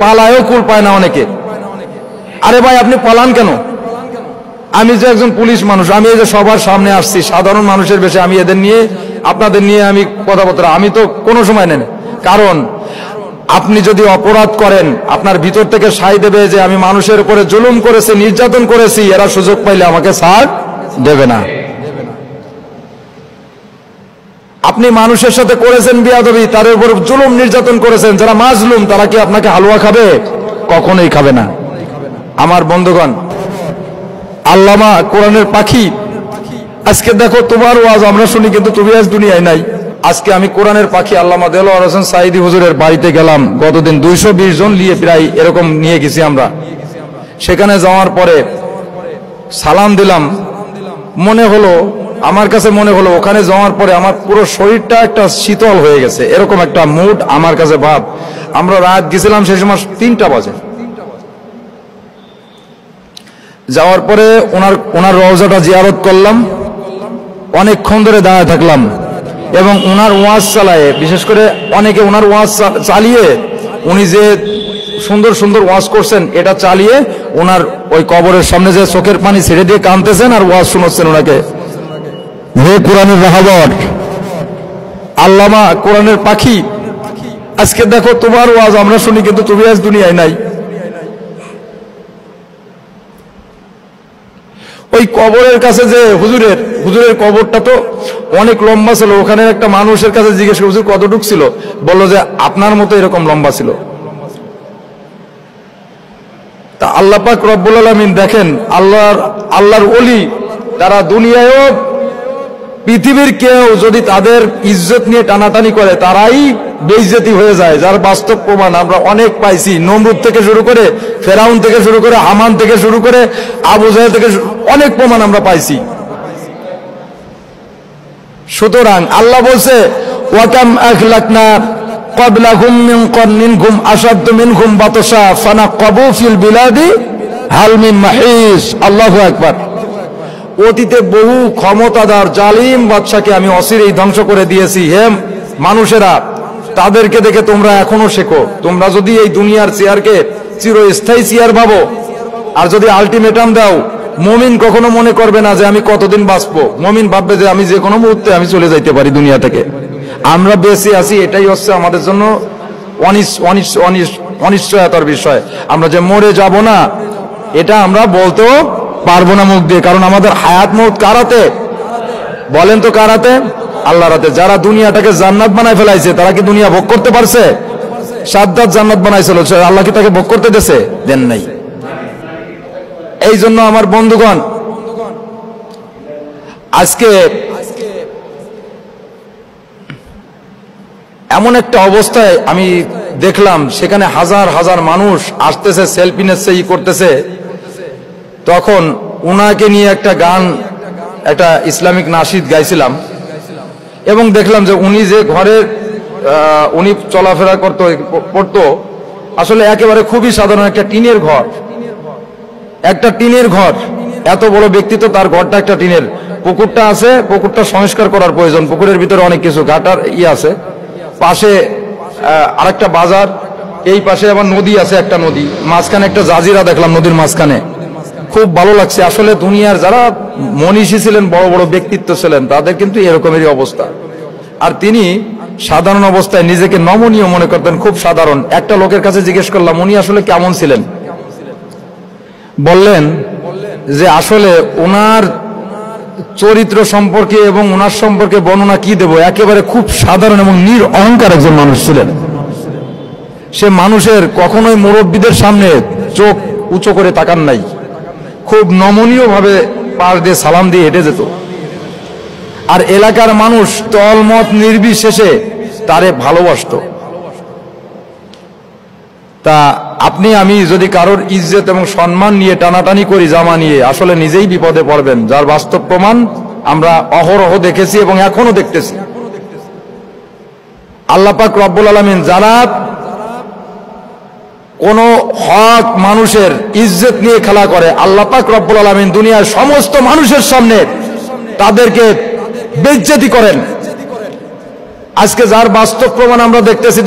পালায়ও কুল পায় না অনেকে। আরে ভাই আপনি পালান কেন? আমি যে একজন পুলিশ মানুষ, আমি এই যে সবার সামনে আসছি সাধারণ মানুষের বেশে, আমি এদের নিয়ে আপনাদের নিয়ে আমি কথাবার্তা আমি তো কোনো সময় নেন। কারণ আপনি যদি অপরাধ করেন আপনার ভিতর থেকে সাই দেবে যে আমি মানুষের উপরে জুলুম করেছি, নির্যাতন করেছি, এরা সুযোগ পাইলে আমাকে ছাড় দেবে না। আপনি মানুষের সাথে করেছেন বিয়াদবি, তার উপর জুলুম নির্যাতন করেছেন, যারা মাজলুম তারা কি আপনাকে হালুয়া খাবে? কখনোই খাবে না। আমার বন্ধুগণ, আল্লামা কোরআনের পাখি, আজকে দেখো তোমার ওয়াজ আমরা শুনি কিন্তু তুমি আজ দুনিয়ায় নাই। আজকে আমি কোরআনের পাখি আল্লামা দেলোয়ার হোসেন সাঈদী হুজুরের বাড়িতে গেলাম, গতদিন 220 জন নিয়ে প্রায় এরকম নিয়ে গেছি আমরা। সেখানে যাওয়ার পরে সালাম দিলাম, মনে হলো আমার কাছে মনে হলো ওখানে যাওয়ার পরে আমার পুরো শরীরটা একটা শীতল হয়ে গেছে, এরকম একটা মুড আমার কাছে ভাব। আমরা রাত গেছিলাম সেই সময় 3টা বাজে। যাওয়ার পরে ওনার রওজাটা জিয়ারত করলাম, অনেকক্ষণ ধরে দাঁড়ায় থাকলাম এবং ওনার ওয়াজ চালায়, বিশেষ করে অনেকে ওনার ওয়াজ চালিয়ে উনি যে সুন্দর সুন্দর ওয়াজ করছেন এটা চালিয়ে ওনার ওই কবরের সামনে যে চোখের পানি ছেড়ে দিয়ে কাঁদতেছেন আর ওয়াজ শোনাচ্ছেন ওনাকে। হে কোরআনের রাহাবর, আল্লামা কোরআনের পাখি, আজকে দেখো তোমার ওয়াজ আমরা শুনি কিন্তু তুমি আজ দুনিয়ায় নাই। ওই কবরের কাছে যে হুজুরের কবরটা তো অনেক লম্বা ছিল, ওখানে একটা মানুষের কাছে জিজ্ঞেস করে হুজুর কতটুক ছিল, বললো যে আপনার মতো এরকম লম্বা ছিল। তা আল্লাহ পাক রব্বুল আলামিন দেখেন, আল্লাহর ওলি তারা দুনিয়ায়ও পৃথিবীর কেউ যদি তাদের ইজ্জত নিয়ে টানাটানি করে তারাই বেইজ্জতি হয়ে যায়, যার বাস্তব প্রমাণ আমরা অনেক পাইছি। নমরুদ থেকে শুরু করে, ফেরাউন থেকে শুরু করে, হামান থেকে শুরু করে, আবু জাহেল থেকে অনেক প্রমাণ আমরা পাইছি। সুতরাং আল্লাহ বলছে ওয়াকাম আখলাকনা ক্বাবলাহুম মিন কারনিনহুম আশাদ্দু মিনহুম বাতশা ফানাকাবু ফিল বিলাদি হাল মিন মাহিস। আল্লাহু আকবার। অতীতে বহু ক্ষমতাধর জালিম বাদশাকে আমি অচিরেই ধ্বংস করে দিয়েছি। হে মানুষেরা, তাদেরকে দেখে তোমরা এখনো শেখো। তোমরা যদি এই দুনিয়ার চেয়ারকে চিরস্থায়ী চেয়ার ভাবো আর যদি আলটিমেটাম দাও, মুমিন কখনো মনে করবে না যে আমি কতদিন বাঁচবো। মুমিন ভাববে যে আমি যে কোনো মুহূর্তে আমি চলে যাইতে পারি দুনিয়া থেকে। আমরা বেঁচে আছি, এটাই হচ্ছে আমাদের জন্য অনিশ্চয়তার বিষয়। আমরা যে মরে যাব না এটা আমরা বলতেও পারবো না মুখ দিয়ে, কারণ আমাদের হায়াত মউত কার হাতে? বলেন তো কার হাতে? আল্লাহর হাতে। যারা দুনিয়াটাকে জান্নাত বানায় ফেলাইছে তারা কি দুনিয়া ভোগ করতে পারছে? সাদ্দাত জান্নাত বানাইছিল, আল্লাহ কি তাকে ভোগ করতে দিয়েছে? দেন নাই। এই জন্য আমার বন্ধুগণ, আজকে এমন একটা অবস্থায় আমি দেখলাম সেখানে হাজার হাজার মানুষ আসতেছে, সেলফি নিচ্ছে, করতেছে। তখন উনাকে নিয়ে একটা গান, একটা ইসলামিক নাশিদ গাইছিলাম এবং দেখলাম যে উনি যে ঘরে উনি চলাফেরা করতো আসলে একেবারে খুবই সাধারণ একটা টিনের ঘর। একটা টিনের ঘর, এত বড় ব্যক্তিত্ব, তার ঘরটা একটা টিনের। পুকুরটা আছে, পুকুরটা সংস্কার করার প্রয়োজন। পুকুরের ভিতরে অনেক কিছু ঘাটার আছে, পাশে আরেকটা বাজার, এই পাশে আবার নদী আছে, একটা নদী, মাঝখানে একটা জাজিরা দেখলাম নদীর মাঝখানে। খুব ভালো লাগছে। আসলে দুনিয়ার যারা মনীষী ছিলেন, বড় বড় ব্যক্তিত্ব ছিলেন, তাদের কিন্তু এরকমেরই অবস্থা। আর তিনি সাধারণ অবস্থায় নিজেকে নমনীয় মনে করতেন, খুব সাধারণ। একটা লোকের কাছে জিজ্ঞেস করলাম উনি আসলে কেমন ছিলেন। বললেন যে আসলে ওনার চরিত্র সম্পর্কে এবং ওনার সম্পর্কে বর্ণনা কি দেব, একেবারে খুব সাধারণ এবং নিরঅহংকার একজন মানুষ ছিলেন। সে মানুষের কখনোই মুরব্বীদের সামনে চোখ উঁচু করে তাকান নাই, খুব নমনীয় ভাবে পাশ দিয়ে সালাম দিয়ে হেঁটে যেত। আর এলাকার মানুষ তলমত নির্বিশেষে তারে ভালোবাসত। তা আপনি আমি যদি কারোর ইজ্জত এবং সম্মান নিয়ে টানাটানি করি, জামা নিয়ে, আসলে নিজেই বিপদে পড়বেন, যার বাস্তব প্রমাণ আমরা অহরহ দেখেছি এবং এখনো দেখতেছি। আল্লাহ পাক রব্বুল আলামিন যারা কোন হক মানুষের ইজ্জত নিয়ে খেলা করে, আল্লাহ পাক রব্বুল আলামিন দুনিয়ার সমস্ত মানুষের সামনে তাদেরকে বেইজ্জতি করেন। আজকে যার বাস্তব প্রমাণ আমরা দেখতেছি।